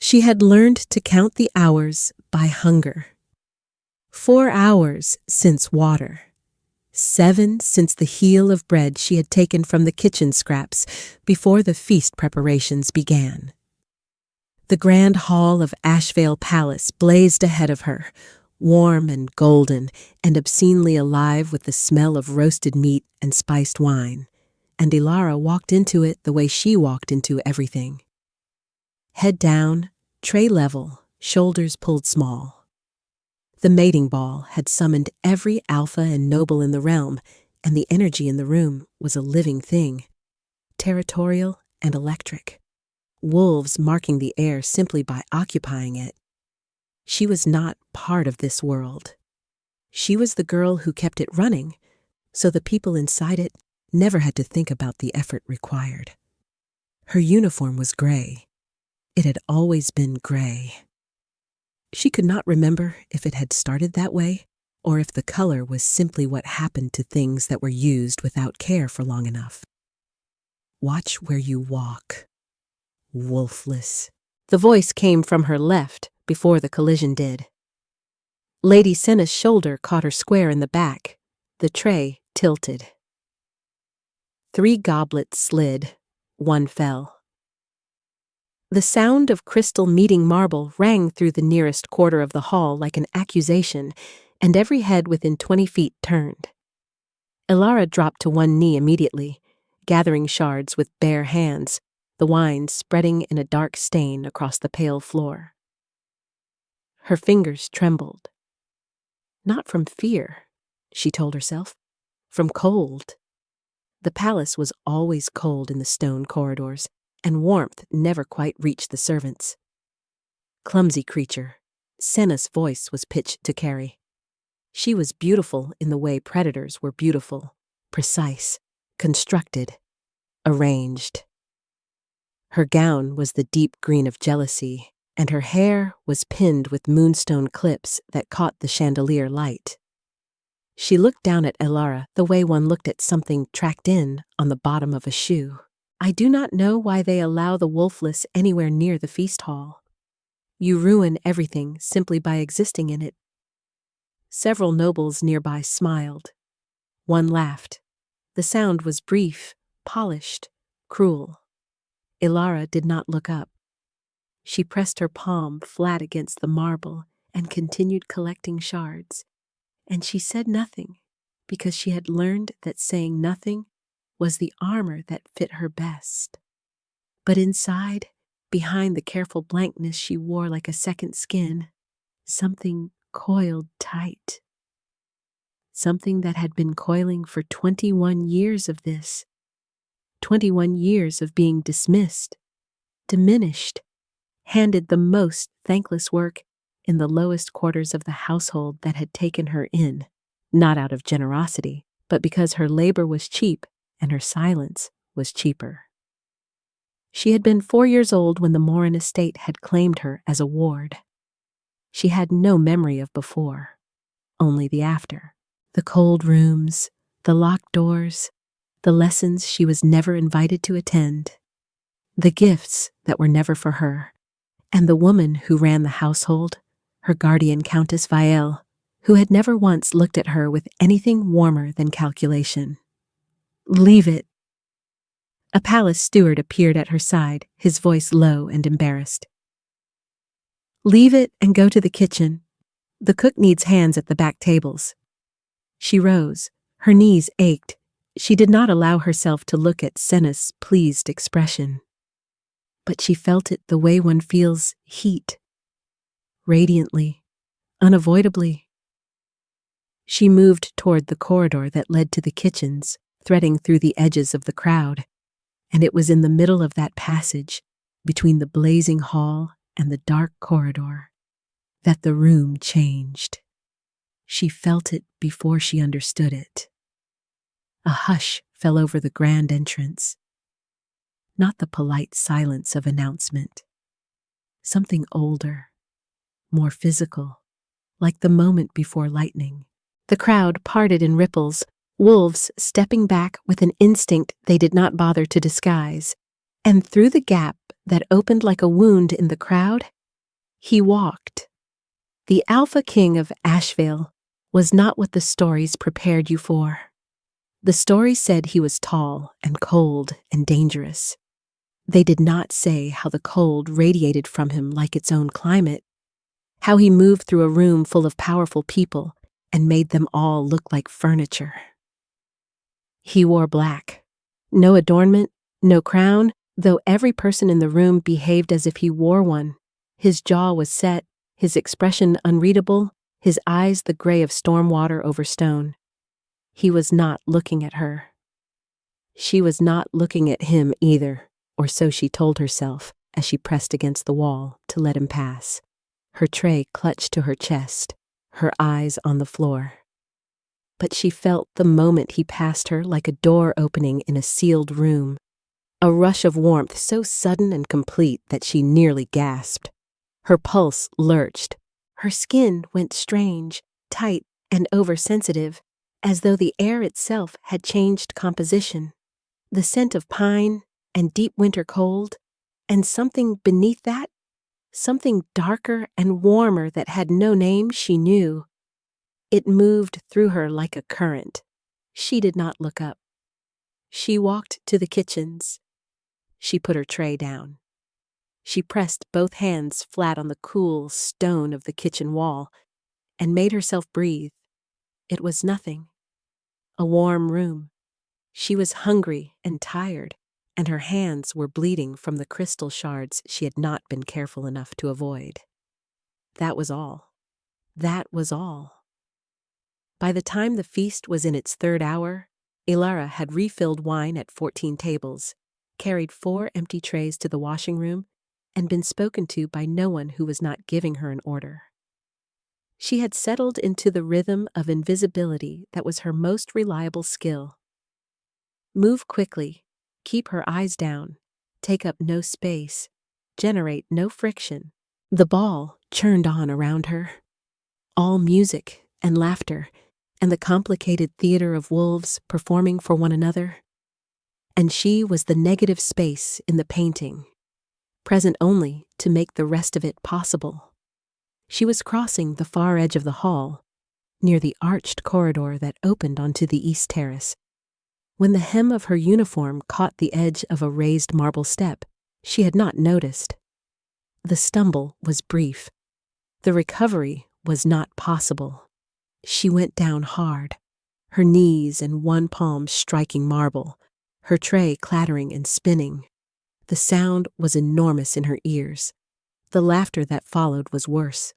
She had learned to count the hours by hunger. 4 hours since water. 7 since the heel of bread she had taken from the kitchen scraps before the feast preparations began. The grand hall of Ashvale Palace blazed ahead of her, warm and golden and obscenely alive with the smell of roasted meat and spiced wine, and Ilara walked into it the way she walked into everything. Head down, tray level, shoulders pulled small. The mating ball had summoned every alpha and noble in the realm, and the energy in the room was a living thing, territorial and electric, wolves marking the air simply by occupying it. She was not part of this world. She was the girl who kept it running, so the people inside it never had to think about the effort required. Her uniform was gray. It had always been gray. She could not remember if it had started that way, or if the color was simply what happened to things that were used without care for long enough. Watch where you walk. Wolfless. The voice came from her left before the collision did. Lady Senna's shoulder caught her square in the back. The tray tilted. 3 goblets slid. 1 fell. The sound of crystal meeting marble rang through the nearest quarter of the hall like an accusation, and every head within 20 feet turned. Ilara dropped to one knee immediately, gathering shards with bare hands, the wine spreading in a dark stain across the pale floor. Her fingers trembled. Not from fear, she told herself, from cold. The palace was always cold in the stone corridors, and warmth never quite reached the servants. Clumsy creature, Senna's voice was pitched to carry. She was beautiful in the way predators were beautiful, precise, constructed, arranged. Her gown was the deep green of jealousy, and her hair was pinned with moonstone clips that caught the chandelier light. She looked down at Ilara the way one looked at something tracked in on the bottom of a shoe. I do not know why they allow the wolfless anywhere near the feast hall. You ruin everything simply by existing in it. Several nobles nearby smiled. One laughed. The sound was brief, polished, cruel. Ilara did not look up. She pressed her palm flat against the marble and continued collecting shards. And she said nothing, because she had learned that saying nothing was the armor that fit her best. But inside, behind the careful blankness she wore like a second skin, something coiled tight. Something that had been coiling for 21 years of this. 21 years of being dismissed, diminished, handed the most thankless work in the lowest quarters of the household that had taken her in, not out of generosity, but because her labor was cheap and her silence was cheaper. She had been 4 years old when the Morin estate had claimed her as a ward. She had no memory of before, only the after. The cold rooms, the locked doors, the lessons she was never invited to attend, the gifts that were never for her, and the woman who ran the household, her guardian Countess Vielle, who had never once looked at her with anything warmer than calculation. Leave it. A palace steward appeared at her side, his voice low and embarrassed. Leave it and go to the kitchen. The cook needs hands at the back tables. She rose. Her knees ached. She did not allow herself to look at Senna's pleased expression. But she felt it the way one feels heat. Radiantly, unavoidably. She moved toward the corridor that led to the kitchens, threading through the edges of the crowd, and it was in the middle of that passage, between the blazing hall and the dark corridor, that the room changed. She felt it before she understood it. A hush fell over the grand entrance. Not the polite silence of announcement. Something older, more physical, like the moment before lightning. The crowd parted in ripples, wolves stepping back with an instinct they did not bother to disguise, and through the gap that opened like a wound in the crowd He walked. The Alpha King of Asheville was not what the stories prepared you for. The stories said he was tall and cold and dangerous. They did not say how the cold radiated from him like its own climate, how he moved through a room full of powerful people and made them all look like furniture. He wore black. No adornment, no crown, though every person in the room behaved as if he wore one. His jaw was set, his expression unreadable, his eyes the gray of storm water over stone. He was not looking at her. She was not looking at him either, or so she told herself as she pressed against the wall to let him pass, her tray clutched to her chest, her eyes on the floor. But she felt the moment he passed her like a door opening in a sealed room, a rush of warmth so sudden and complete that she nearly gasped. Her pulse lurched. Her skin went strange, tight, and oversensitive, as though the air itself had changed composition. The scent of pine and deep winter cold, and something beneath that, something darker and warmer that had no name she knew. It moved through her like a current. She did not look up. She walked to the kitchens. She put her tray down. She pressed both hands flat on the cool stone of the kitchen wall and made herself breathe. It was nothing. A warm room. She was hungry and tired, and her hands were bleeding from the crystal shards she had not been careful enough to avoid. That was all. That was all. By the time the feast was in its third hour, Ilara had refilled wine at 14 tables, carried 4 empty trays to the washing room, and been spoken to by no one who was not giving her an order. She had settled into the rhythm of invisibility that was her most reliable skill. Move quickly, keep her eyes down, take up no space, generate no friction. The ball churned on around her. All music and laughter, and the complicated theater of wolves performing for one another. And she was the negative space in the painting, present only to make the rest of it possible. She was crossing the far edge of the hall, near the arched corridor that opened onto the east terrace, when the hem of her uniform caught the edge of a raised marble step she had not noticed. The stumble was brief. The recovery was not possible. She went down hard, her knees and one palm striking marble, her tray clattering and spinning. The sound was enormous in her ears. The laughter that followed was worse.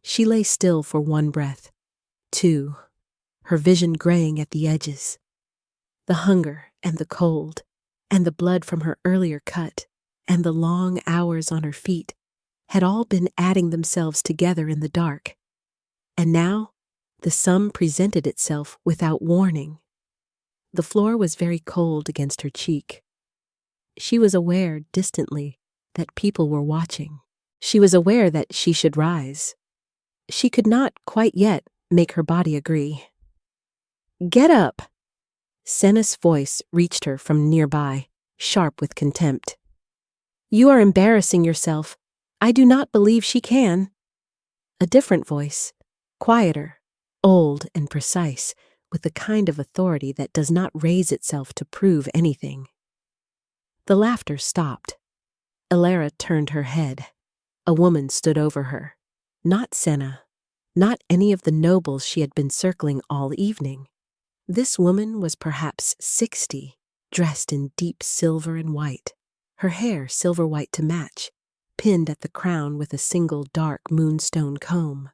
She lay still for 1 breath, 2, her vision graying at the edges. The hunger and the cold, and the blood from her earlier cut, and the long hours on her feet had all been adding themselves together in the dark. And now the sum presented itself without warning. The floor was very cold against her cheek. She was aware distantly that people were watching. She was aware that she should rise. She could not quite yet make her body agree. "Get up!" Senna's voice reached her from nearby, sharp with contempt. "You are embarrassing yourself. I do not believe she can." A different voice, quieter, old and precise, with the kind of authority that does not raise itself to prove anything. The laughter stopped. Ilara turned her head. A woman stood over her. Not Senna, not any of the nobles she had been circling all evening. This woman was perhaps 60, dressed in deep silver and white, her hair silver white to match, pinned at the crown with a single dark moonstone comb.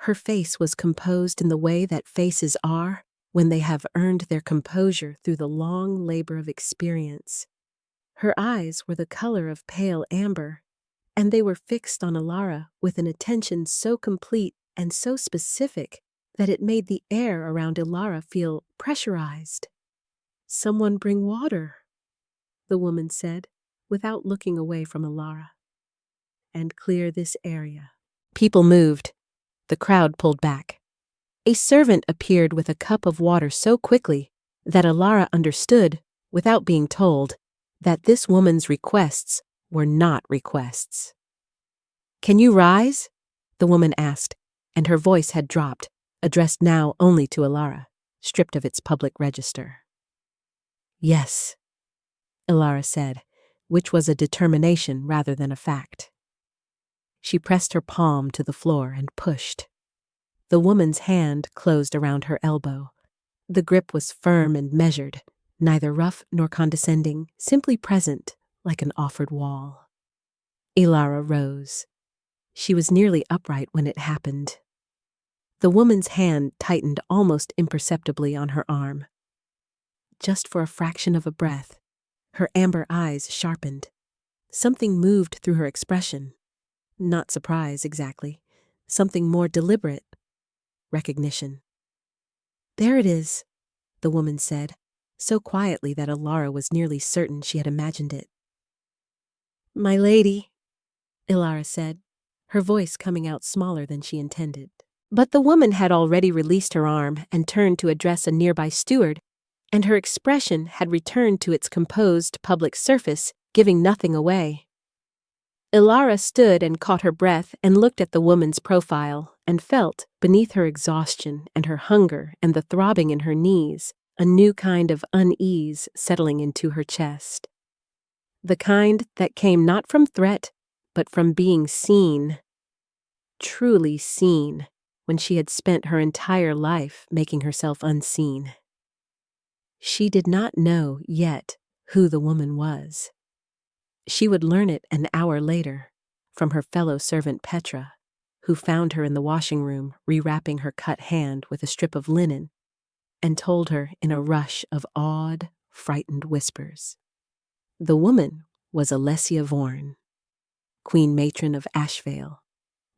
Her face was composed in the way that faces are when they have earned their composure through the long labor of experience. Her eyes were the color of pale amber, and they were fixed on Ilara with an attention so complete and so specific that it made the air around Ilara feel pressurized. "Someone bring water," the woman said, without looking away from Ilara. "And clear this area." People moved. The crowd pulled back. A servant appeared with a cup of water so quickly that Ilara understood, without being told, that this woman's requests were not requests. "Can you rise?" the woman asked, and her voice had dropped, addressed now only to Ilara, stripped of its public register. "Yes," Ilara said, which was a determination rather than a fact. She pressed her palm to the floor and pushed. The woman's hand closed around her elbow. The grip was firm and measured, neither rough nor condescending, simply present, like an offered wall. Ilara rose. She was nearly upright when it happened. The woman's hand tightened almost imperceptibly on her arm. Just for a fraction of a breath, her amber eyes sharpened. Something moved through her expression. Not surprise, exactly. Something more deliberate. Recognition. "There it is," the woman said, so quietly that Ilara was nearly certain she had imagined it. "My lady," Ilara said, her voice coming out smaller than she intended. But the woman had already released her arm and turned to address a nearby steward, and her expression had returned to its composed public surface, giving nothing away. Ilara stood and caught her breath and looked at the woman's profile and felt, beneath her exhaustion and her hunger and the throbbing in her knees, a new kind of unease settling into her chest. The kind that came not from threat, but from being seen. Truly seen, when she had spent her entire life making herself unseen. She did not know yet who the woman was. She would learn it an hour later, from her fellow servant Petra, who found her in the washing room rewrapping her cut hand with a strip of linen, and told her in a rush of awed, frightened whispers. The woman was Alessia Vorn, Queen Matron of Ashvale,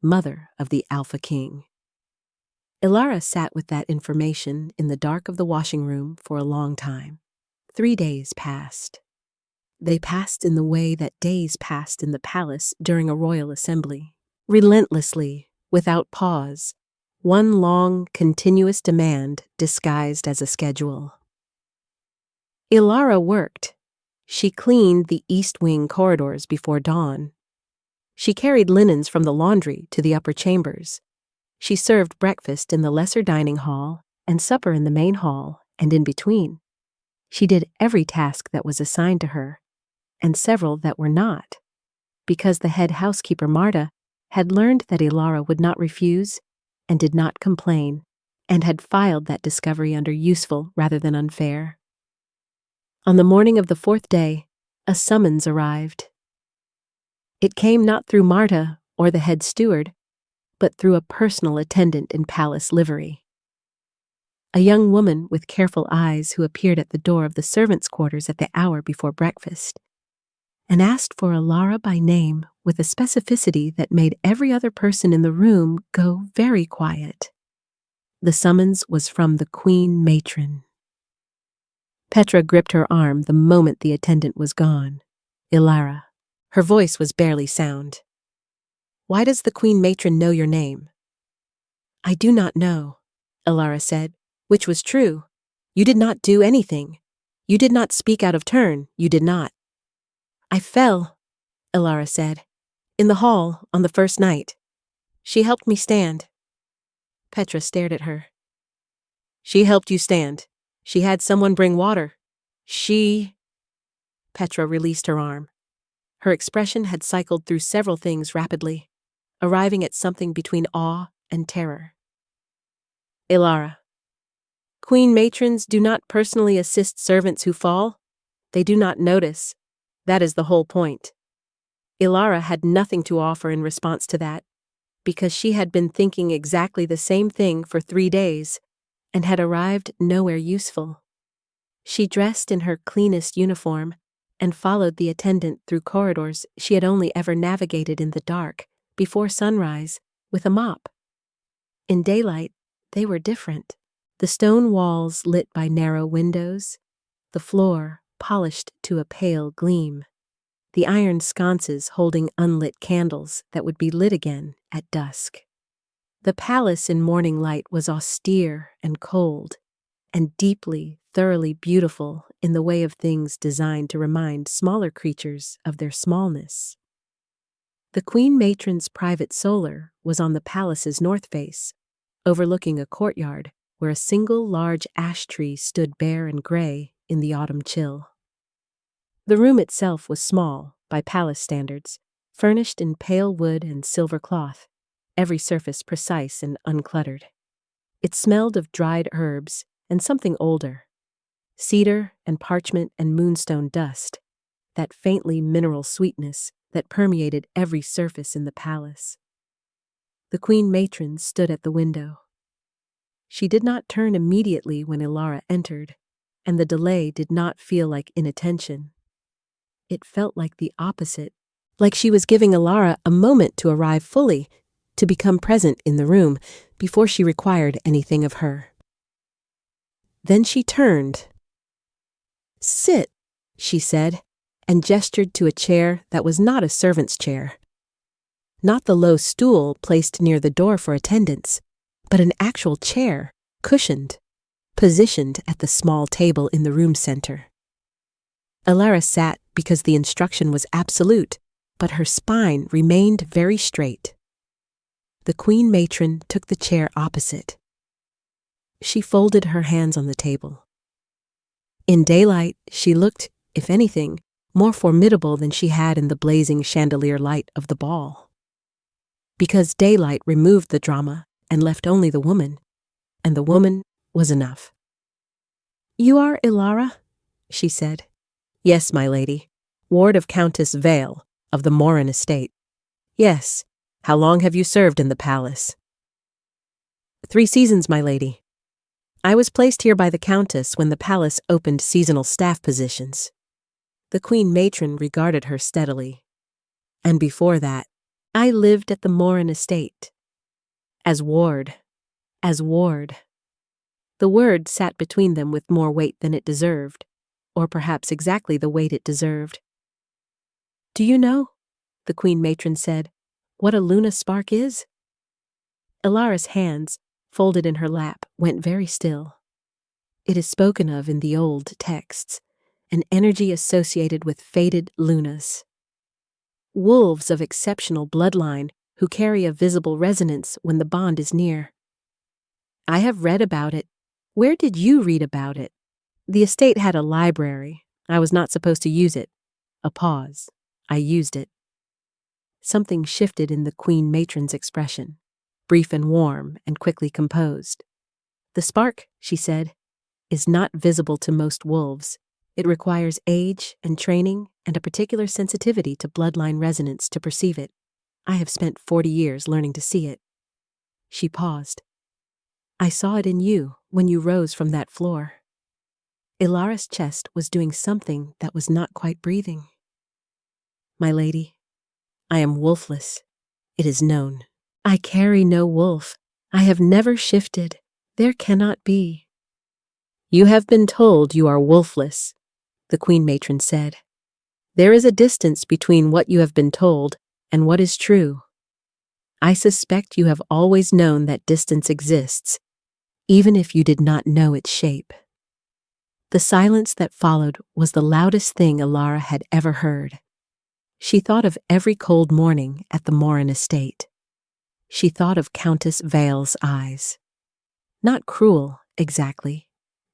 mother of the Alpha King. Ilara sat with that information in the dark of the washing room for a long time. 3 days passed. They passed in the way that days passed in the palace during a royal assembly, relentlessly, without pause, one long, continuous demand disguised as a schedule. Ilara worked. She cleaned the east wing corridors before dawn. She carried linens from the laundry to the upper chambers. She served breakfast in the lesser dining hall and supper in the main hall and in between. She did every task that was assigned to her, and several that were not, because the head housekeeper, Marta, had learned that Ilara would not refuse and did not complain, and had filed that discovery under useful rather than unfair. On the morning of the 4th day, a summons arrived. It came not through Marta or the head steward, but through a personal attendant in palace livery. A young woman with careful eyes who appeared at the door of the servants' quarters at the hour before breakfast, and asked for Ilara by name with a specificity that made every other person in the room go very quiet. The summons was from the Queen Matron. Petra gripped her arm the moment the attendant was gone. Ilara. Her voice was barely sound. "Why does the Queen Matron know your name?" "I do not know," Ilara said, which was true. "You did not do anything. You did not speak out of turn. You did not." "I fell," Ilara said, "in the hall on the first night. She helped me stand." Petra stared at her. "She helped you stand. She had someone bring water. She—" Petra released her arm. Her expression had cycled through several things rapidly, arriving at something between awe and terror. "Ilara, Queen Matrons do not personally assist servants who fall. They do not notice. That is the whole point." Ilara had nothing to offer in response to that, because she had been thinking exactly the same thing for 3 days, and had arrived nowhere useful. She dressed in her cleanest uniform, and followed the attendant through corridors she had only ever navigated in the dark, before sunrise, with a mop. In daylight, they were different. The stone walls lit by narrow windows, the floor polished to a pale gleam, the iron sconces holding unlit candles that would be lit again at dusk. The palace in morning light was austere and cold, and deeply, thoroughly beautiful in the way of things designed to remind smaller creatures of their smallness. The queen matron's private solar was on the palace's north face, overlooking a courtyard where a single large ash tree stood bare and gray in the autumn chill. The room itself was small, by palace standards, furnished in pale wood and silver cloth, every surface precise and uncluttered. It smelled of dried herbs and something older, cedar and parchment and moonstone dust, that faintly mineral sweetness that permeated every surface in the palace. The queen matron stood at the window. She did not turn immediately when Ilara entered, and the delay did not feel like inattention. It felt like the opposite, like she was giving Ilara a moment to arrive fully, to become present in the room before she required anything of her. Then she turned. "Sit," she said, and gestured to a chair that was not a servant's chair. Not the low stool placed near the door for attendants, but an actual chair, cushioned, positioned at the small table in the room center. Ilara sat because the instruction was absolute, but her spine remained very straight. The queen matron took the chair opposite. She folded her hands on the table. In daylight, she looked, if anything, more formidable than she had in the blazing chandelier light of the ball. Because daylight removed the drama and left only the woman, and the woman was enough. "You are Ilara?" she said. "Yes, my lady. Ward of Countess Vale, of the Morin estate." "Yes. How long have you served in the palace?" 3 seasons, my lady. I was placed here by the countess when the palace opened seasonal staff positions." The queen matron regarded her steadily. "And before that, I lived at the Morin estate. As ward. As ward." The word sat between them with more weight than it deserved, or perhaps exactly the weight it deserved. "Do you know," the queen matron said, "what a Luna spark is?" Ilara's hands, folded in her lap, went very still. It is spoken of in the old texts, an energy associated with fated lunas. Wolves of exceptional bloodline who carry a visible resonance when the bond is near. "I have read about it. Where did you read about it?" "The estate had a library. I was not supposed to use it." A pause. "I used it." Something shifted in the queen matron's expression, brief and warm and quickly composed. "The spark," she said, "is not visible to most wolves. It requires age and training and a particular sensitivity to bloodline resonance to perceive it. I have spent 40 years learning to see it." She paused. "I saw it in you when you rose from that floor." Ilara's chest was doing something that was not quite breathing. "My lady, I am wolfless. It is known. I carry no wolf. I have never shifted. There cannot be." "You have been told you are wolfless," the queen matron said. "There is a distance between what you have been told and what is true. I suspect you have always known that distance exists, even if you did not know its shape." The silence that followed was the loudest thing Ilara had ever heard. She thought of every cold morning at the Morin estate. She thought of Countess Vale's eyes. Not cruel, exactly.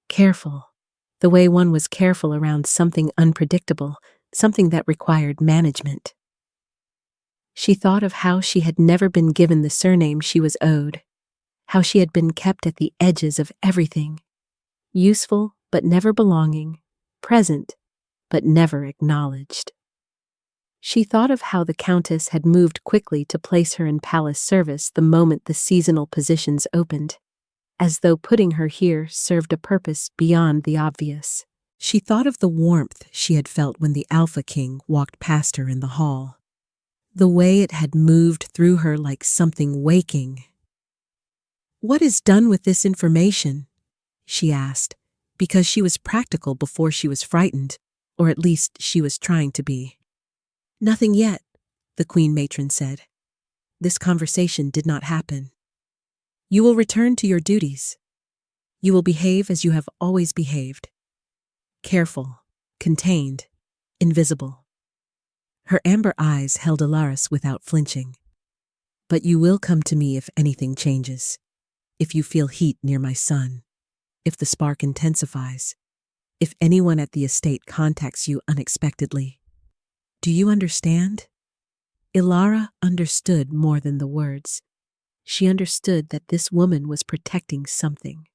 Careful, the way one was careful around something unpredictable, something that required management. She thought of how she had never been given the surname she was owed, how she had been kept at the edges of everything, useful but never belonging, present but never acknowledged. She thought of how the countess had moved quickly to place her in palace service the moment the seasonal positions opened, as though putting her here served a purpose beyond the obvious. She thought of the warmth she had felt when the Alpha King walked past her in the hall, the way it had moved through her like something waking. "What is done with this information?" she asked, because she was practical before she was frightened, or at least she was trying to be. "Nothing yet," the queen matron said. "This conversation did not happen. You will return to your duties. You will behave as you have always behaved. Careful, contained, invisible. Her amber eyes held Ilaris without flinching. But you will come to me if anything changes. If you feel heat near my son. If the spark intensifies. If anyone at the estate contacts you unexpectedly. Do you understand? Ilara understood more than the words. She understood that this woman was protecting something.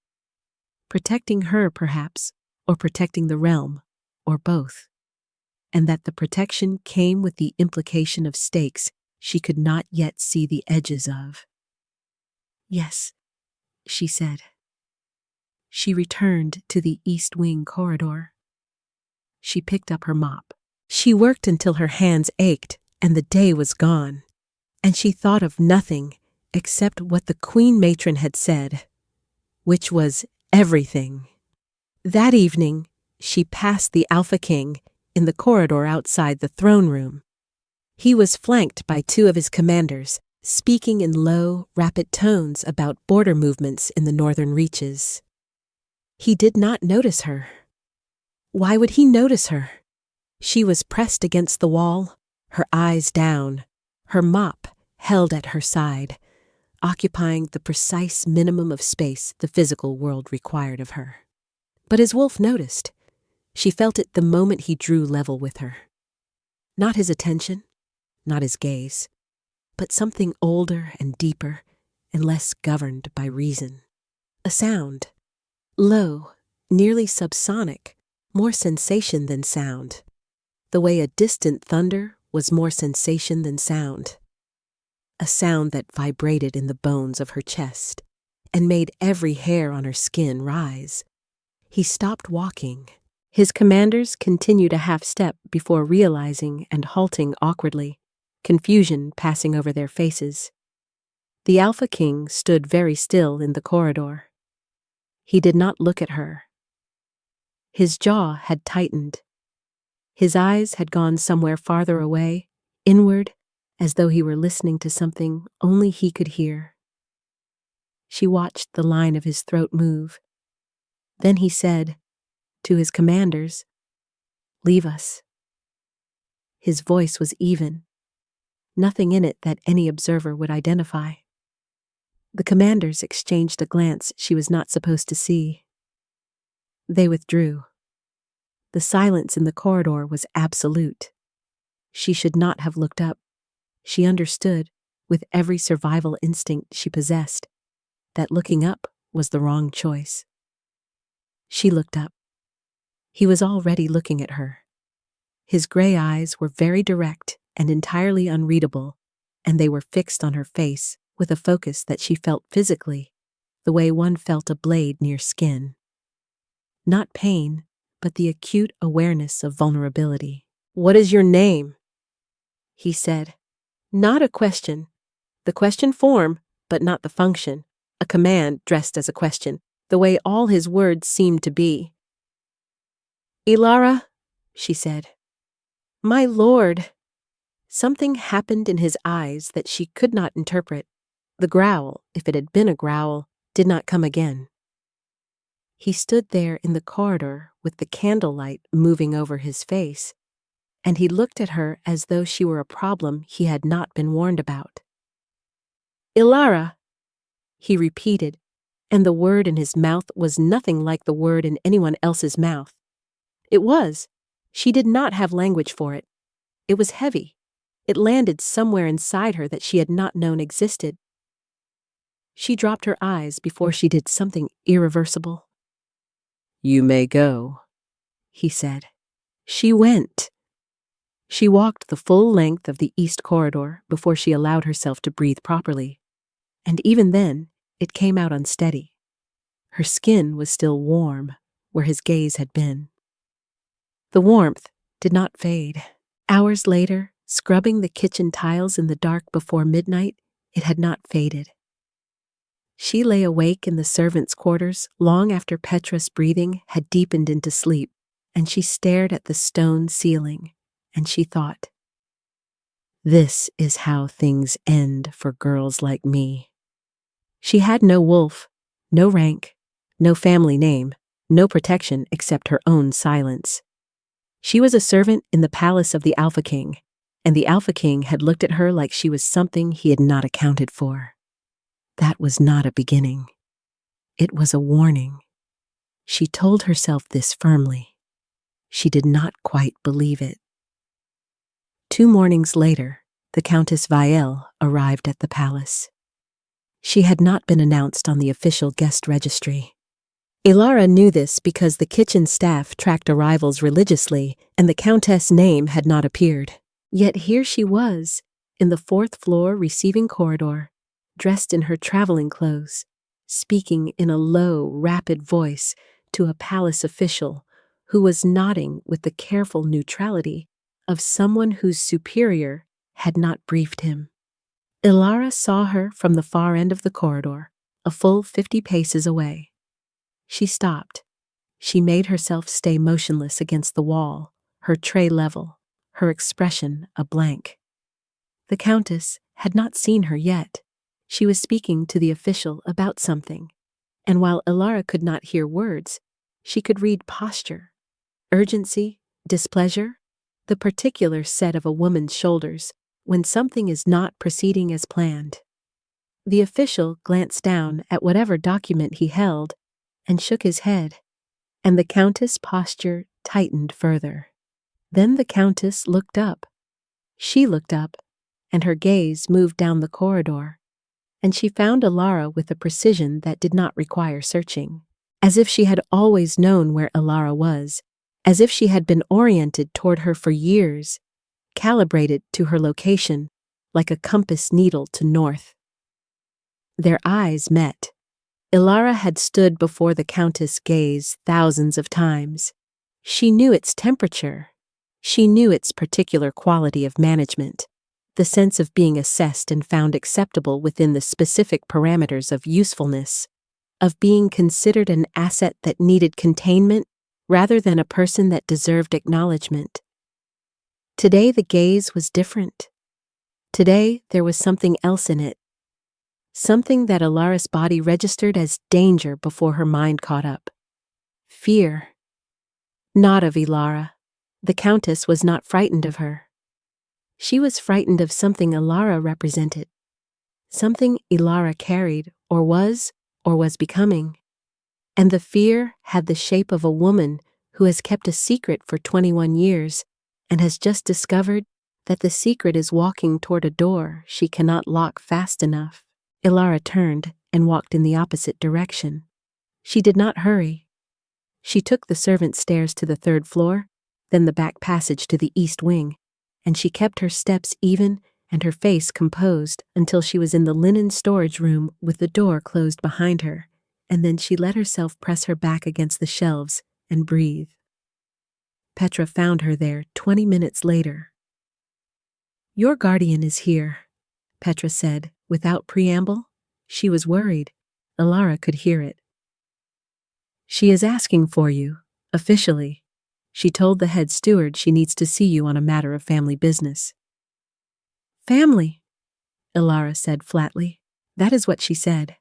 Protecting her, perhaps, or protecting the realm, or both. And that the protection came with the implication of stakes she could not yet see the edges of. Yes, she said. She returned to the East Wing corridor. She picked up her mop. She worked until her hands ached and the day was gone. And she thought of nothing except what the Queen Matron had said, which was everything. That evening, she passed the Alpha King in the corridor outside the throne room. He was flanked by two of his commanders, speaking in low, rapid tones about border movements in the northern reaches. He did not notice her. Why would he notice her? She was pressed against the wall, her eyes down, her mop held at her side, occupying the precise minimum of space the physical world required of her. But as Wolf noticed, she felt it the moment he drew level with her. Not his attention, not his gaze, but something older and deeper and less governed by reason. A sound, low, nearly subsonic, more sensation than sound, the way a distant thunder was more sensation than sound. A sound that vibrated in the bones of her chest and made every hair on her skin rise. He stopped walking. His commanders continued a half-step before realizing and halting awkwardly, confusion passing over their faces. The Alpha King stood very still in the corridor. He did not look at her. His jaw had tightened. His eyes had gone somewhere farther away, inward, as though he were listening to something only he could hear. She watched the line of his throat move. Then he said, to his commanders, "Leave us." His voice was even, nothing in it that any observer would identify. The commanders exchanged a glance she was not supposed to see. They withdrew. The silence in the corridor was absolute. She should not have looked up. She understood, with every survival instinct she possessed, that looking up was the wrong choice. She looked up. He was already looking at her. His gray eyes were very direct and entirely unreadable, and they were fixed on her face with a focus that she felt physically, the way one felt a blade near skin. Not pain, but the acute awareness of vulnerability. "What is your name?" he said. Not a question. The question form, but not the function. A command dressed as a question, the way all his words seemed to be. "Ilara," she said. "My lord." Something happened in his eyes that she could not interpret. The growl, if it had been a growl, did not come again. He stood there in the corridor with the candlelight moving over his face, and he looked at her as though she were a problem he had not been warned about. "Ilara," he repeated, and the word in his mouth was nothing like the word in anyone else's mouth. It was. She did not have language for it. It was heavy. It landed somewhere inside her that she had not known existed. She dropped her eyes before she did something irreversible. "You may go," he said. She went. She walked the full length of the east corridor before she allowed herself to breathe properly, and even then, it came out unsteady. Her skin was still warm where his gaze had been. The warmth did not fade. Hours later, scrubbing the kitchen tiles in the dark before midnight, it had not faded. She lay awake in the servants' quarters long after Petra's breathing had deepened into sleep, and she stared at the stone ceiling, and she thought, "This is how things end for girls like me." She had no wolf, no rank, no family name, no protection except her own silence. She was a servant in the palace of the Alpha King, and the Alpha King had looked at her like she was something he had not accounted for. That was not a beginning. It was a warning. She told herself this firmly. She did not quite believe it. 2 mornings later, the Countess Vielle arrived at the palace. She had not been announced on the official guest registry. Ilara knew this because the kitchen staff tracked arrivals religiously and the Countess' name had not appeared. Yet here she was, in the 4th floor receiving corridor, dressed in her traveling clothes, speaking in a low, rapid voice to a palace official who was nodding with the careful neutrality of someone whose superior had not briefed him. Ilara saw her from the far end of the corridor, a full 50 paces away. She stopped. She made herself stay motionless against the wall, her tray level, her expression a blank. The Countess had not seen her yet. She was speaking to the official about something, and while Ilara could not hear words, she could read posture, urgency, displeasure, the particular set of a woman's shoulders when something is not proceeding as planned. The official glanced down at whatever document he held and shook his head, and the Countess' posture tightened further. Then the Countess looked up. She looked up, and her gaze moved down the corridor, and she found Ilara with a precision that did not require searching, as if she had always known where Ilara was, as if she had been oriented toward her for years, calibrated to her location like a compass needle to north. Their eyes met. Ilara had stood before the Countess' gaze thousands of times. She knew its temperature. She knew its particular quality of management, the sense of being assessed and found acceptable within the specific parameters of usefulness, of being considered an asset that needed containment rather than a person that deserved acknowledgement. Today the gaze was different. Today there was something else in it. Something that Ilara's body registered as danger before her mind caught up. Fear. Not of Ilara. The Countess was not frightened of her. She was frightened of something Ilara represented. Something Ilara carried, or was becoming. And the fear had the shape of a woman who has kept a secret for 21 years and has just discovered that the secret is walking toward a door she cannot lock fast enough. Ilara turned and walked in the opposite direction. She did not hurry. She took the servants' stairs to the 3rd floor, then the back passage to the east wing, and she kept her steps even and her face composed until she was in the linen storage room with the door closed behind her, and then she let herself press her back against the shelves and breathe. Petra found her there 20 minutes later. "Your guardian is here," Petra said, without preamble. She was worried. Ilara could hear it. "She is asking for you, officially. She told the head steward she needs to see you on a matter of family business." "Family," Ilara said flatly. That is what she said.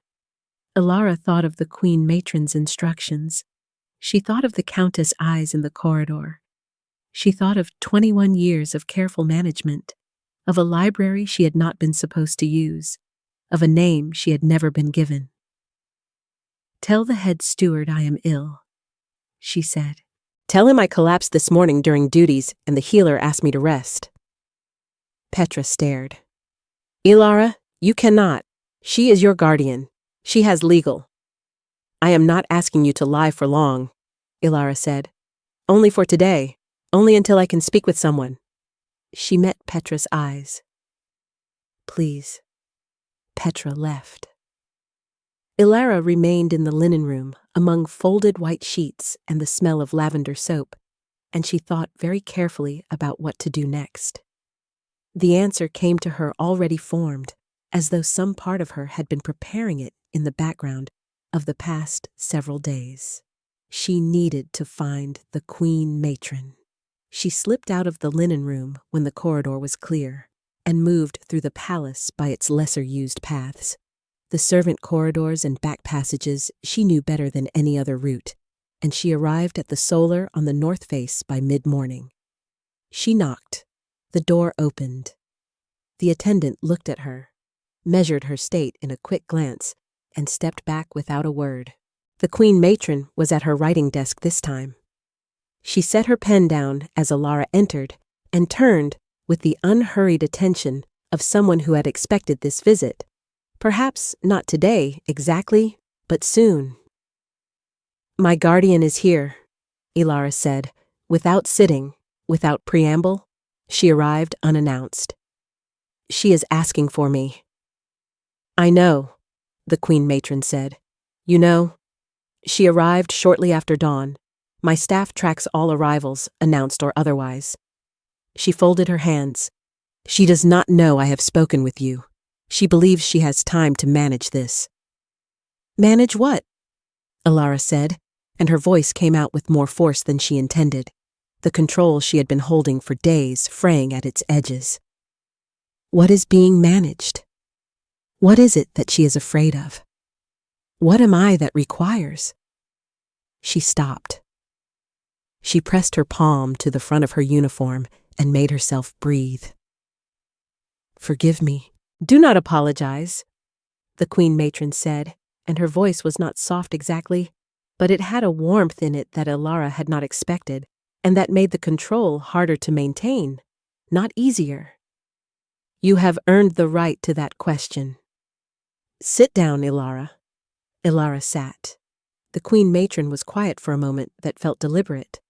Ilara thought of the Queen Matron's instructions. She thought of the Countess' eyes in the corridor. She thought of 21 years of careful management, of a library she had not been supposed to use, of a name she had never been given. "Tell the head steward I am ill," she said. "Tell him I collapsed this morning during duties and the healer asked me to rest." Petra stared. "Ilara, you cannot. She is your guardian. She has legal." "I am not asking you to lie for long," Ilara said. "Only for today. Only until I can speak with someone." She met Petra's eyes. "Please." Petra left. Ilara remained in the linen room among folded white sheets and the smell of lavender soap, and she thought very carefully about what to do next. The answer came to her already formed, as though some part of her had been preparing it in the background of the past several days. She needed to find the Queen Matron. She slipped out of the linen room when the corridor was clear and moved through the palace by its lesser-used paths. The servant corridors and back passages she knew better than any other route, and she arrived at the solar on the north face by mid-morning. She knocked. The door opened. The attendant looked at her, measured her state in a quick glance, and stepped back without a word. The queen matron was at her writing desk this time. She set her pen down as Alara entered and turned with the unhurried attention of someone who had expected this visit. Perhaps not today exactly, but soon. "My guardian is here," Alara said, without sitting, without preamble. She arrived unannounced. "She is asking for me." "I know," the queen matron said. "You know, she arrived shortly after dawn. My staff tracks all arrivals, announced or otherwise." She folded her hands. "She does not know I have spoken with you. She believes she has time to manage this." "Manage what?" Alara said, and her voice came out with more force than she intended, the control she had been holding for days fraying at its edges. "What is being managed? What is it that she is afraid of? What am I that requires?" She stopped. She pressed her palm to the front of her uniform and made herself breathe. "Forgive me." "Do not apologize," the queen matron said, and her voice was not soft exactly, but it had a warmth in it that Alara had not expected, and that made the control harder to maintain, not easier. "You have earned the right to that question." "Sit down, Alara." Alara sat. The queen matron was quiet for a moment that felt deliberate,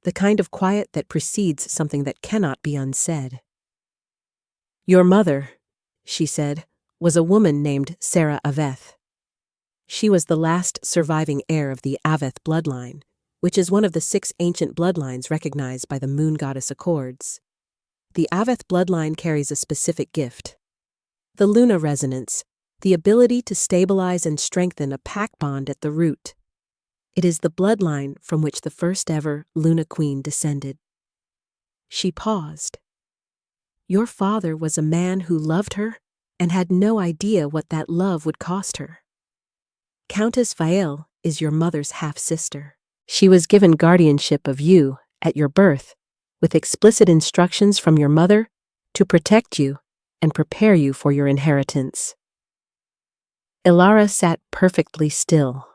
the kind of quiet that precedes something that cannot be unsaid. "Your mother," she said, "was a woman named Sarah Aveth. She was the last surviving heir of the Aveth bloodline, which is one of the 6 ancient bloodlines recognized by the moon goddess accords. The Aveth bloodline carries a specific gift: the Luna resonance, the ability to stabilize and strengthen a pack bond at the root. It is the bloodline from which the first ever Luna Queen descended." She paused. "Your father was a man who loved her and had no idea what that love would cost her. Countess Vael is your mother's half-sister. She was given guardianship of you at your birth, with explicit instructions from your mother to protect you and prepare you for your inheritance." Alara sat perfectly still.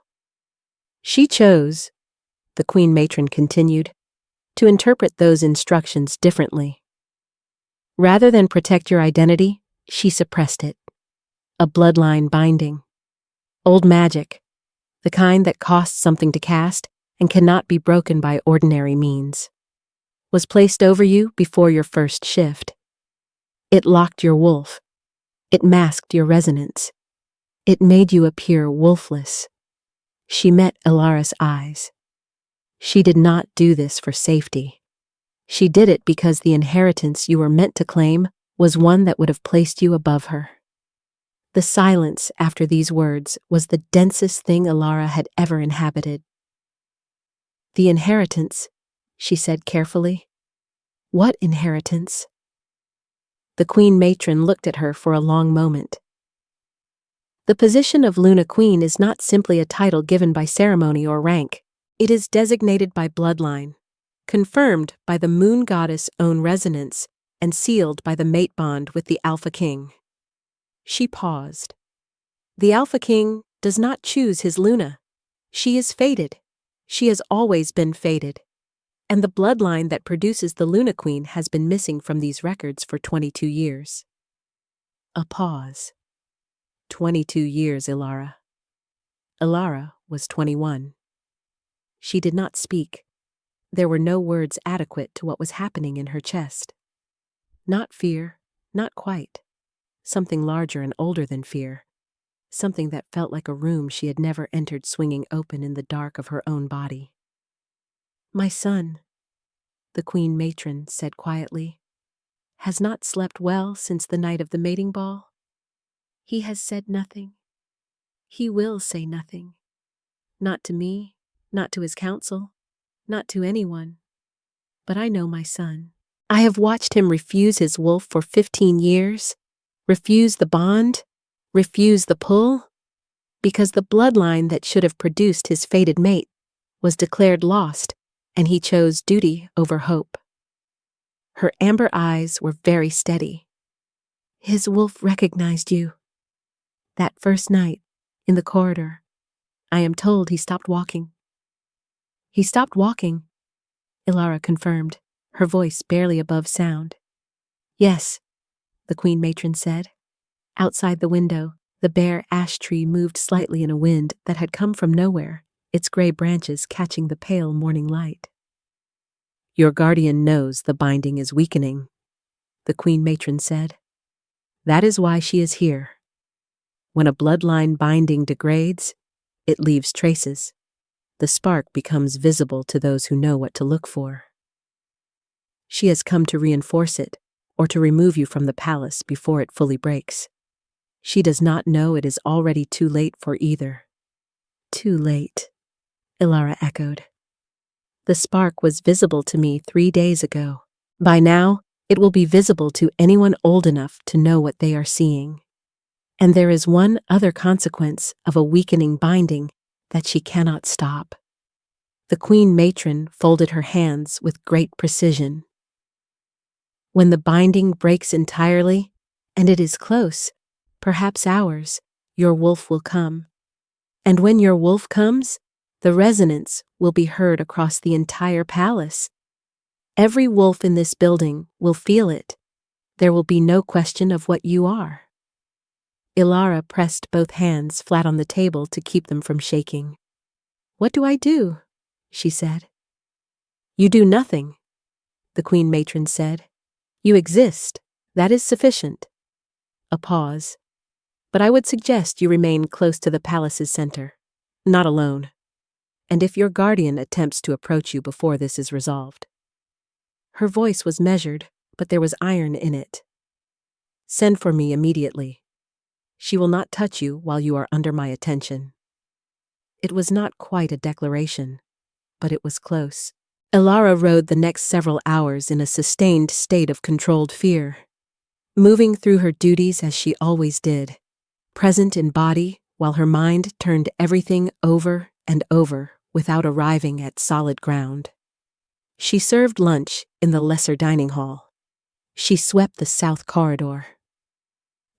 "She chose," the queen matron continued, "to interpret those instructions differently. Rather than protect your identity, she suppressed it. A bloodline binding. Old magic, the kind that costs something to cast and cannot be broken by ordinary means, was placed over you before your first shift. It locked your wolf. It masked your resonance. It made you appear wolfless." She met Alara's eyes. "She did not do this for safety. She did it because the inheritance you were meant to claim was one that would have placed you above her." The silence after these words was the densest thing Alara had ever inhabited. "The inheritance," she said carefully. "What inheritance?" The queen matron looked at her for a long moment. "The position of Luna Queen is not simply a title given by ceremony or rank. It is designated by bloodline, confirmed by the moon goddess' own resonance, and sealed by the mate bond with the Alpha King." She paused. "The Alpha King does not choose his Luna. She is fated. She has always been fated. And the bloodline that produces the Luna Queen has been missing from these records for 22 years. A pause. 22 years, Alara. Alara was 21. She did not speak. There were no words adequate to what was happening in her chest. Not fear, not quite. Something larger and older than fear. Something that felt like a room she had never entered swinging open in the dark of her own body. "My son," the queen matron said quietly, "has not slept well since the night of the mating ball. He has said nothing. He will say nothing. Not to me, not to his council, not to anyone. But I know my son. I have watched him refuse his wolf for 15 years, refuse the bond, refuse the pull, because the bloodline that should have produced his fated mate was declared lost, and he chose duty over hope. Her amber eyes were very steady. "His wolf recognized you. That first night, in the corridor. I am told he stopped walking." "He stopped walking," Ilara confirmed, her voice barely above sound. "Yes," the Queen Matron said. Outside the window, the bare ash tree moved slightly in a wind that had come from nowhere, its gray branches catching the pale morning light. "Your guardian knows the binding is weakening," the Queen Matron said. "That is why she is here. When a bloodline binding degrades, it leaves traces. The spark becomes visible to those who know what to look for. She has come to reinforce it, or to remove you from the palace before it fully breaks. She does not know it is already too late for either." "Too late," Ilara echoed. "The spark was visible to me 3 days ago. By now, it will be visible to anyone old enough to know what they are seeing. And there is one other consequence of a weakening binding that she cannot stop." The Queen Matron folded her hands with great precision. "When the binding breaks entirely, and it is close, perhaps hours, your wolf will come. And when your wolf comes, the resonance will be heard across the entire palace. Every wolf in this building will feel it. There will be no question of what you are." Ilara pressed both hands flat on the table to keep them from shaking. "What do I do?" she said. "You do nothing," the Queen Matron said. "You exist. That is sufficient." A pause. "But I would suggest you remain close to the palace's center, not alone. And if your guardian attempts to approach you before this is resolved." Her voice was measured, but there was iron in it. "Send for me immediately. She will not touch you while you are under my attention." It was not quite a declaration, but it was close. Ilara rode the next several hours in a sustained state of controlled fear, moving through her duties as she always did, present in body while her mind turned everything over and over without arriving at solid ground. She served lunch in the lesser dining hall. She swept the south corridor.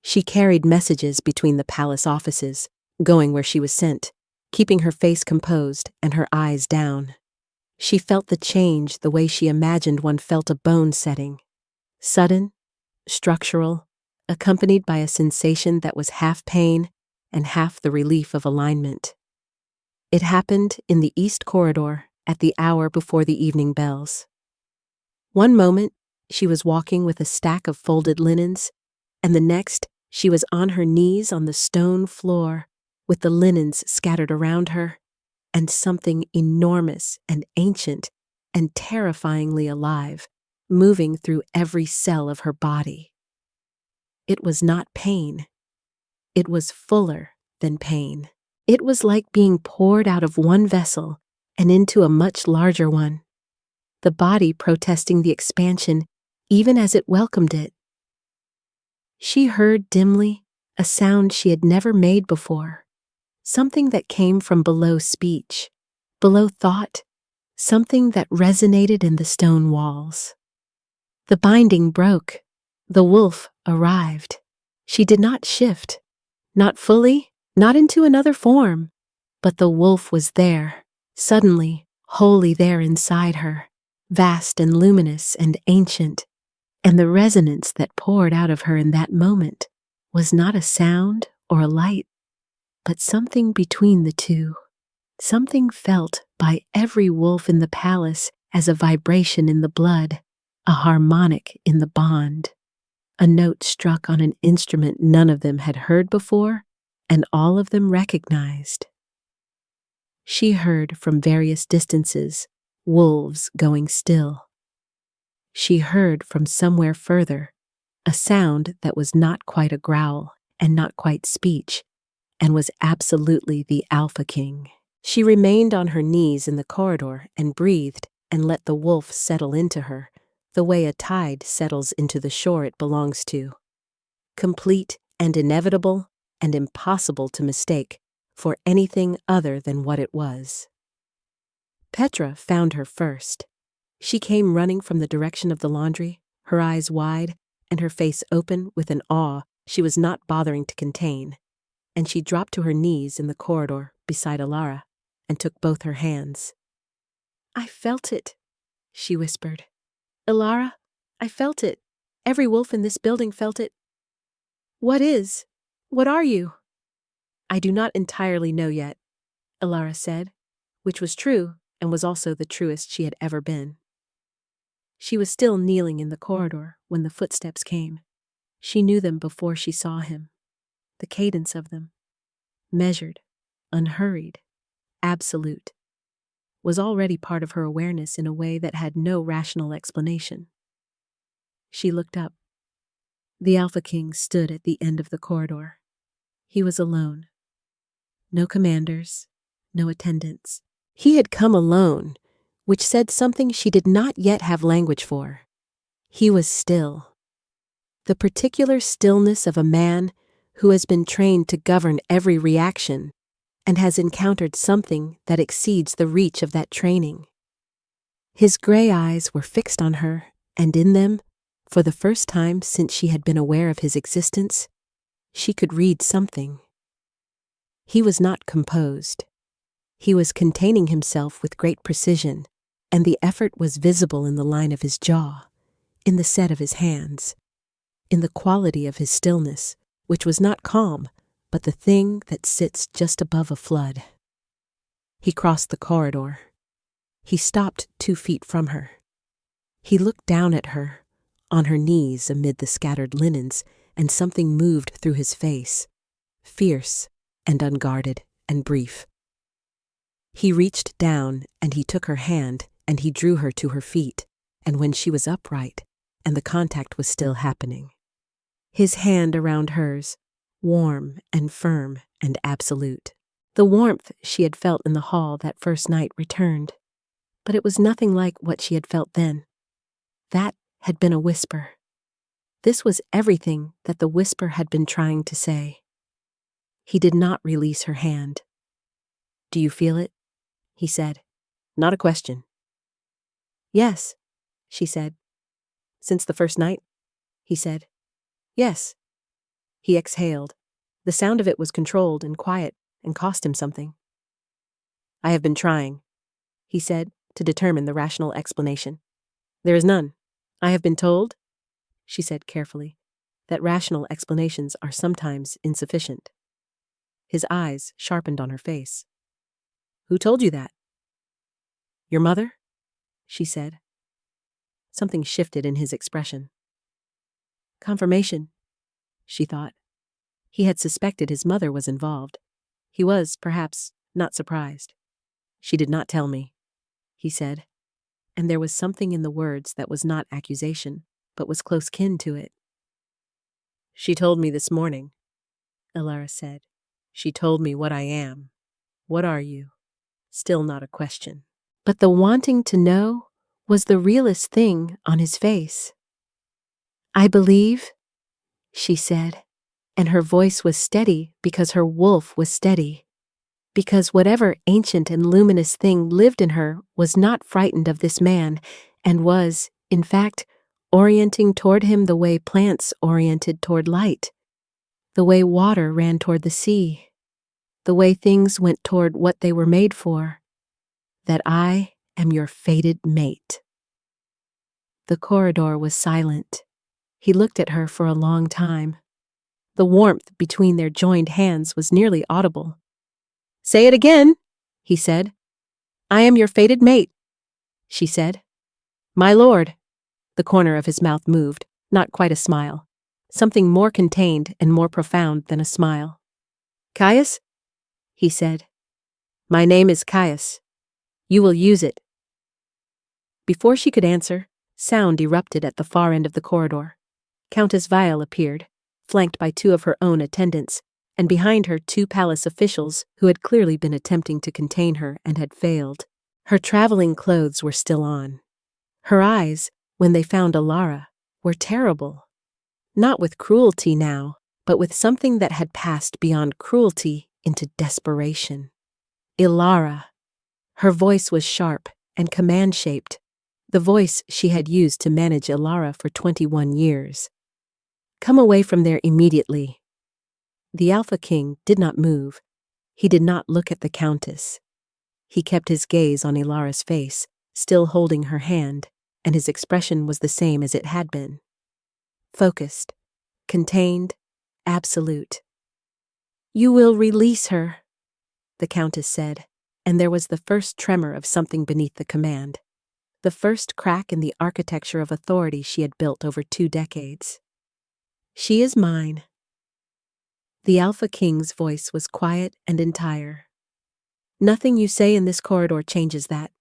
She carried messages between the palace offices, going where she was sent, keeping her face composed and her eyes down. She felt the change the way she imagined one felt a bone setting. Sudden, structural, accompanied by a sensation that was half pain and half the relief of alignment. It happened in the east corridor at the hour before the evening bells. One moment, she was walking with a stack of folded linens, and the next, she was on her knees on the stone floor, with the linens scattered around her, and something enormous and ancient and terrifyingly alive, moving through every cell of her body. It was not pain. It was fuller than pain. It was like being poured out of one vessel and into a much larger one, the body protesting the expansion even as it welcomed it. She heard dimly a sound she had never made before, something that came from below speech, below thought, something that resonated in the stone walls. The binding broke. The wolf arrived. She did not shift, not fully, not into another form, but the wolf was there, suddenly, wholly there inside her, vast and luminous and ancient, and the resonance that poured out of her in that moment was not a sound or a light, but something between the two, something felt by every wolf in the palace as a vibration in the blood, a harmonic in the bond, a note struck on an instrument none of them had heard before and all of them recognized. She heard from various distances wolves going still. She heard from somewhere further a sound that was not quite a growl and not quite speech, and was absolutely the Alpha King. She remained on her knees in the corridor and breathed and let the wolf settle into her, the way a tide settles into the shore it belongs to. Complete and inevitable and impossible to mistake for anything other than what it was. Petra found her first. She came running from the direction of the laundry, her eyes wide and her face open with an awe she was not bothering to contain, and she dropped to her knees in the corridor beside Alara and took both her hands. "I felt it," she whispered. "Alara, I felt it. Every wolf in this building felt it." "What is? What are you?" "I do not entirely know yet," Alara said, which was true and was also the truest she had ever been. She was still kneeling in the corridor when the footsteps came. She knew them before she saw him. The cadence of them, measured, unhurried, absolute, was already part of her awareness in a way that had no rational explanation. She looked up. The Alpha King stood at the end of the corridor. He was alone. No commanders, no attendants. He had come alone, which said something she did not yet have language for. He was still. The particular stillness of a man who has been trained to govern every reaction and has encountered something that exceeds the reach of that training. His gray eyes were fixed on her, and in them, for the first time since she had been aware of his existence, she could read something. He was not composed. He was containing himself with great precision, and the effort was visible in the line of his jaw, in the set of his hands, in the quality of his stillness, which was not calm, but the thing that sits just above a flood. He crossed the corridor. He stopped 2 feet from her. He looked down at her, on her knees amid the scattered linens, and something moved through his face, fierce and unguarded and brief. He reached down and he took her hand and he drew her to her feet, and when she was upright and the contact was still happening. His hand around hers, warm and firm and absolute. The warmth she had felt in the hall that first night returned, but it was nothing like what she had felt then. That had been a whisper. This was everything that the whisper had been trying to say. He did not release her hand. "Do you feel it?" he said. Not a question. "Yes," she said. "Since the first night?" he said. "Yes." He exhaled. The sound of it was controlled and quiet and cost him something. "I have been trying," he said, to determine the rational explanation. "There is none. I have been told," she said carefully, "that rational explanations are sometimes insufficient." His eyes sharpened on her face. "Who told you that?" "Your mother?" she said. Something shifted in his expression. Confirmation, she thought. He had suspected his mother was involved. He was, perhaps, not surprised. "She did not tell me," he said, and there was something in the words that was not accusation, but was close kin to it. "She told me this morning," Alara said. "She told me what I am. What are you?" Still not a question. But the wanting to know was the realest thing on his face. "I believe," she said, and her voice was steady because her wolf was steady, because whatever ancient and luminous thing lived in her was not frightened of this man and was, in fact, orienting toward him the way plants oriented toward light, the way water ran toward the sea, the way things went toward what they were made for, that I am your fated mate. The corridor was silent. He looked at her for a long time. The warmth between their joined hands was nearly audible. "Say it again," he said. "I am your fated mate," she said. "My lord." The corner of his mouth moved, not quite a smile. Something more contained and more profound than a smile. "Caius?" he said. "My name is Caius. You will use it." Before she could answer, sound erupted at the far end of the corridor. Countess Vial appeared, flanked by 2 of her own attendants, and behind her 2 palace officials who had clearly been attempting to contain her and had failed. Her traveling clothes were still on. Her eyes, when they found Alara, were terrible. Not with cruelty now, but with something that had passed beyond cruelty into desperation. Ilara. Her voice was sharp and command-shaped, the voice she had used to manage Ilara for 21 years. "Come away from there immediately." The Alpha King did not move. He did not look at the Countess. He kept his gaze on Ilara's face, still holding her hand, and his expression was the same as it had been. Focused, contained, absolute. "You will release her," the Countess said, and there was the first tremor of something beneath the command. The first crack in the architecture of authority she had built over 2 decades. "She is mine." The Alpha King's voice was quiet and entire. "Nothing you say in this corridor changes that."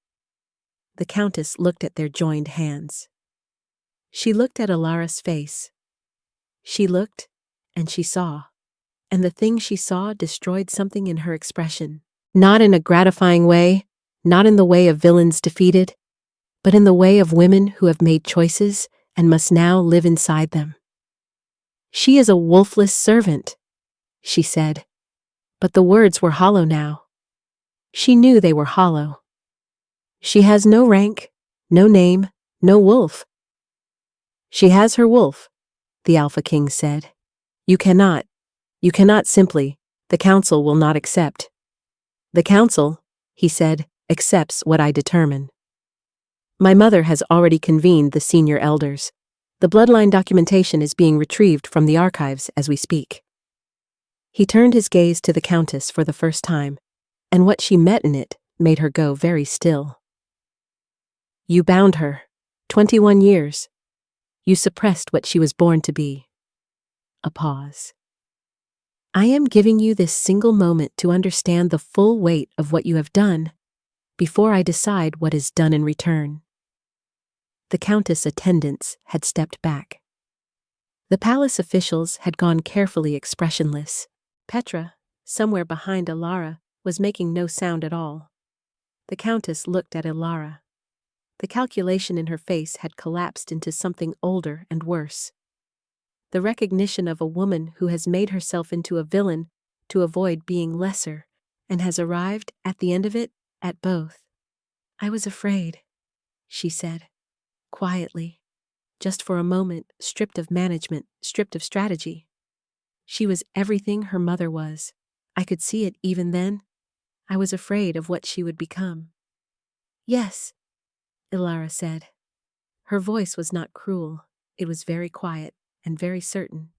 The Countess looked at their joined hands. She looked at Ilara's face. She looked, and she saw. And the thing she saw destroyed something in her expression. Not in a gratifying way, not in the way of villains defeated, but in the way of women who have made choices and must now live inside them. "She is a wolfless servant," she said. But the words were hollow now. She knew they were hollow. "She has no rank, no name, no wolf." "She has her wolf," the Alpha King said. You cannot simply, the council will not accept." "The council," he said, "accepts what I determine. My mother has already convened the senior elders. The bloodline documentation is being retrieved from the archives as we speak." He turned his gaze to the Countess for the first time, and what she met in it made her go very still. "You bound her. 21 years. You suppressed what she was born to be." A pause. "I am giving you this single moment to understand the full weight of what you have done before I decide what is done in return." The Countess' attendants had stepped back. The palace officials had gone carefully expressionless. Petra, somewhere behind Ilara, was making no sound at all. The Countess looked at Ilara. The calculation in her face had collapsed into something older and worse. The recognition of a woman who has made herself into a villain to avoid being lesser, and has arrived, at the end of it, at both. "I was afraid," she said, quietly, just for a moment, stripped of management, stripped of strategy. She was everything her mother was. I could see it even then. I was afraid of what she would become. "Yes," Ilara said. Her voice was not cruel. It was very quiet and very certain.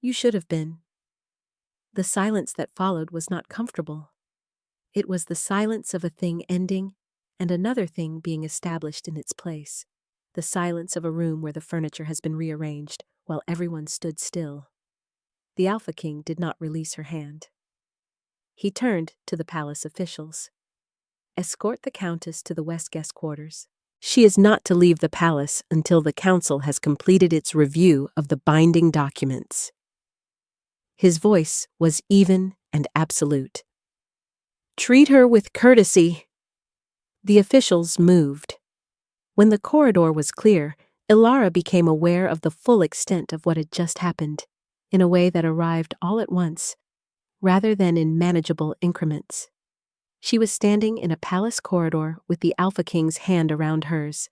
"You should have been." The silence that followed was not comfortable. It was the silence of a thing ending and another thing being established in its place. The silence of a room where the furniture has been rearranged while everyone stood still. The Alpha King did not release her hand. He turned to the palace officials. "Escort the Countess to the West Guest Quarters. She is not to leave the palace until the council has completed its review of the binding documents." His voice was even and absolute. "Treat her with courtesy." The officials moved. When the corridor was clear, Ilara became aware of the full extent of what had just happened, in a way that arrived all at once, rather than in manageable increments. She was standing in a palace corridor with the Alpha King's hand around hers,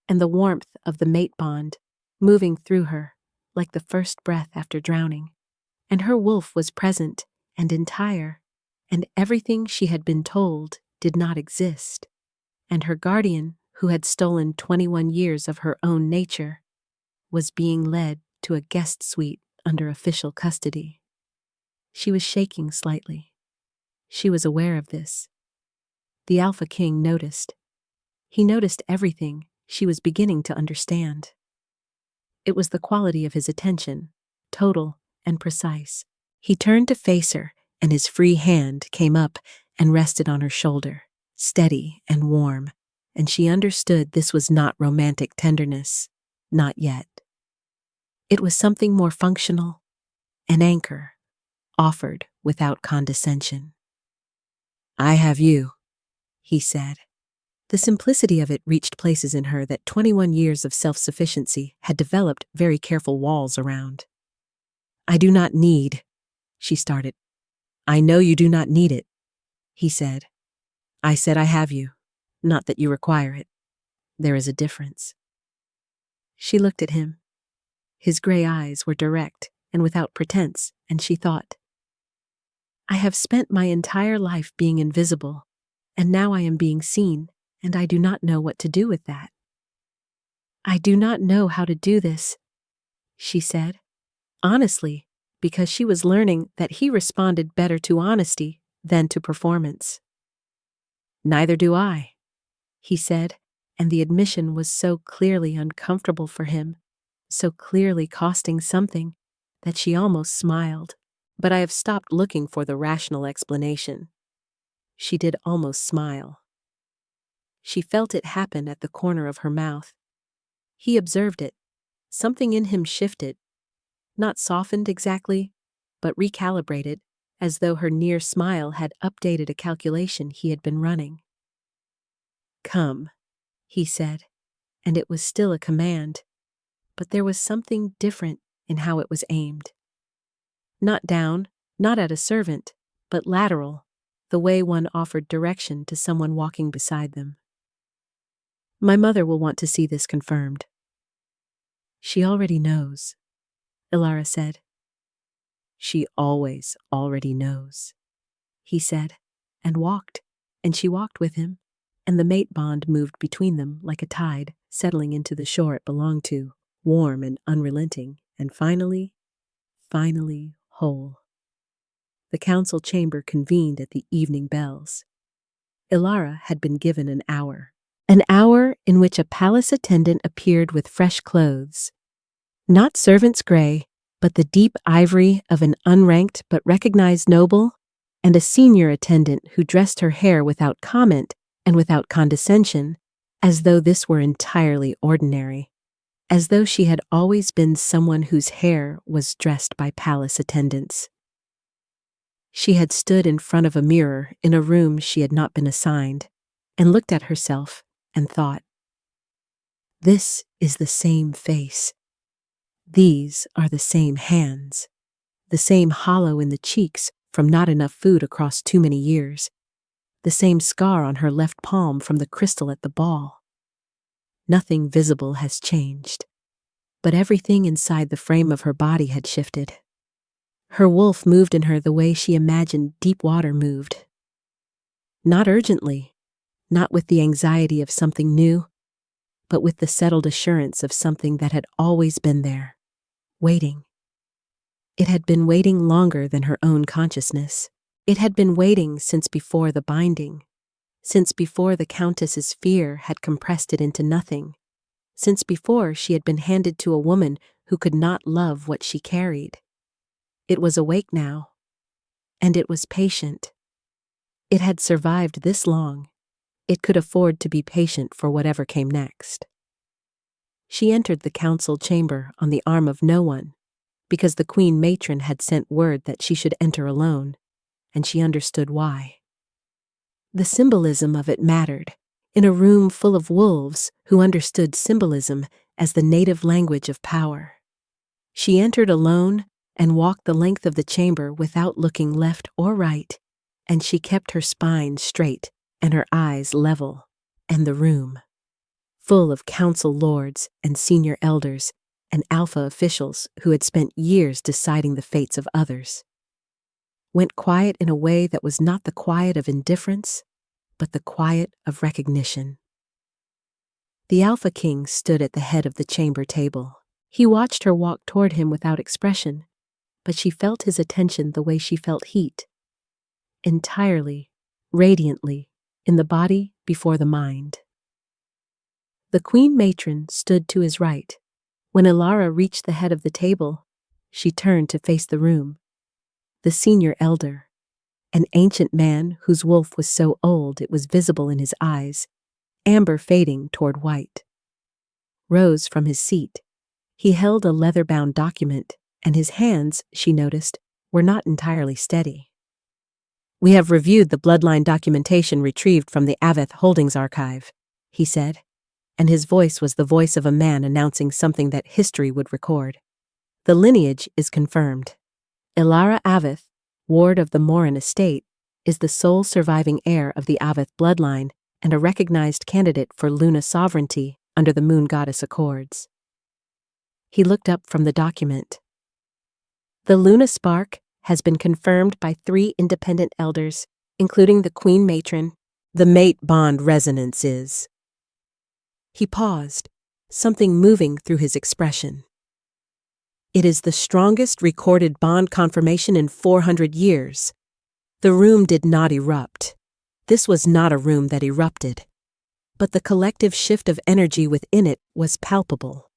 and the warmth of the mate bond moving through her like the first breath after drowning. And her wolf was present and entire, and everything she had been told did not exist. And her guardian, who had stolen 21 years of her own nature, was being led to a guest suite under official custody. She was shaking slightly. She was aware of this. The Alpha King noticed. He noticed everything. She was beginning to understand. It was the quality of his attention, total and precise. He turned to face her, and his free hand came up and rested on her shoulder, steady and warm, and she understood this was not romantic tenderness, not yet. It was something more functional, an anchor, offered without condescension. "I have you," he said. The simplicity of it reached places in her that 21 years of self-sufficiency had developed very careful walls around. "I do not need," she started. "I know you do not need it," he said. "I said I have you, not that you require it." There is a difference." She looked at him. His gray eyes were direct and without pretense, and she thought, "I have spent my entire life being invisible, and now I am being seen, and I do not know what to do with that." "I do not know how to do this," she said, honestly, because she was learning that he responded better to honesty than to performance. "Neither do I," he said, and the admission was so clearly uncomfortable for him, so clearly costing something, that she almost smiled. "But I have stopped looking for the rational explanation." She did almost smile. She felt it happen at the corner of her mouth. He observed it. Something in him shifted, not softened exactly, but recalibrated, as though her near smile had updated a calculation he had been running. "Come," he said, and it was still a command, but there was something different in how it was aimed. Not down, not at a servant, but lateral, the way one offered direction to someone walking beside them. "My mother will want to see this confirmed." "She already knows," Ilara said. "She always already knows," he said, and walked, and she walked with him, and the mate bond moved between them like a tide settling into the shore it belonged to, warm and unrelenting, and finally whole. The council chamber convened at the evening bells. Ilara had been given an hour in which a palace attendant appeared with fresh clothes. Not servant's gray, but the deep ivory of an unranked but recognized noble, and a senior attendant who dressed her hair without comment and without condescension, as though this were entirely ordinary, as though she had always been someone whose hair was dressed by palace attendants. She had stood in front of a mirror in a room she had not been assigned, and looked at herself and thought, "This is the same face. These are the same hands, the same hollow in the cheeks from not enough food across too many years, the same scar on her left palm from the crystal at the ball. Nothing visible has changed, but everything inside the frame of her body had shifted. Her wolf moved in her the way she imagined deep water moved. Not urgently, not with the anxiety of something new, but with the settled assurance of something that had always been there, waiting. It had been waiting longer than her own consciousness. It had been waiting since before the binding, since before the countess's fear had compressed it into nothing, since before she had been handed to a woman who could not love what she carried. It was awake now, and it was patient. It had survived this long. It could afford to be patient for whatever came next. She entered the council chamber on the arm of no one, because the queen matron had sent word that she should enter alone, and she understood why. The symbolism of it mattered, in a room full of wolves who understood symbolism as the native language of power. She entered alone and walked the length of the chamber without looking left or right, and she kept her spine straight and her eyes level, and the room, full of council lords and senior elders and alpha officials who had spent years deciding the fates of others, went quiet in a way that was not the quiet of indifference, but the quiet of recognition. The Alpha King stood at the head of the chamber table. He watched her walk toward him without expression, but she felt his attention the way she felt heat, entirely, radiantly, in the body before the mind. The queen matron stood to his right. When Ilara reached the head of the table, she turned to face the room. The senior elder, an ancient man whose wolf was so old it was visible in his eyes, amber fading toward white, rose from his seat. He held a leather-bound document, and his hands, she noticed, were not entirely steady. "We have reviewed the bloodline documentation retrieved from the Aveth Holdings Archive," he said, and his voice was the voice of a man announcing something that history would record. "The lineage is confirmed. Ilara Aveth, ward of the Morin estate, is the sole surviving heir of the Aveth bloodline and a recognized candidate for Luna sovereignty under the Moon Goddess Accords. He looked up from the document. The Luna Spark has been confirmed by 3 independent elders, including the Queen Matron. The mate bond resonance is. He paused, something moving through his expression. It is the strongest recorded bond confirmation in 400 years. The room did not erupt. This was not a room that erupted. But the collective shift of energy within it was palpable.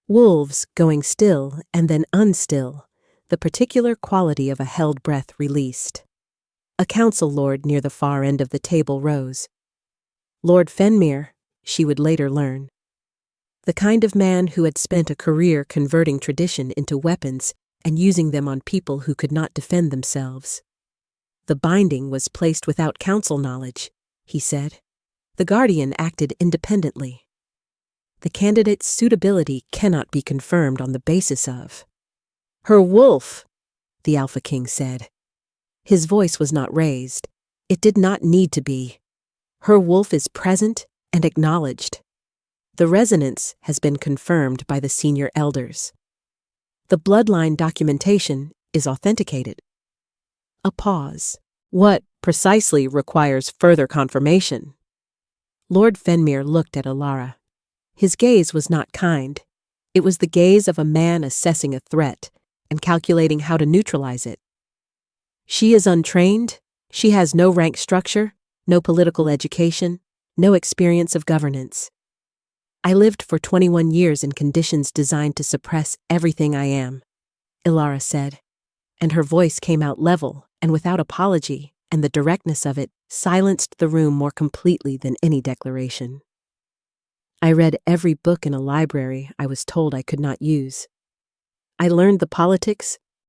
Wolves going still and then unstill, the particular quality of a held breath released. A council lord near the far end of the table rose. Lord Fenmere, she would later learn. The kind of man who had spent a career converting tradition into weapons and using them on people who could not defend themselves. The binding was placed without council knowledge, he said. The guardian acted independently. The candidate's suitability cannot be confirmed on the basis of. Her wolf, the Alpha King said. His voice was not raised. It did not need to be. Her wolf is present and acknowledged. The resonance has been confirmed by the senior elders. The bloodline documentation is authenticated. A pause. What precisely requires further confirmation? Lord Fenmere looked at Alara. His gaze was not kind. It was the gaze of a man assessing a threat and calculating how to neutralize it. She is untrained. She has no rank structure, no political education, no experience of governance. I lived for 21 years in conditions designed to suppress everything I am, Ilara said, and her voice came out level and without apology, and the directness of it silenced the room more completely than any declaration. I read every book in a library I was told I could not use. I learned the politics,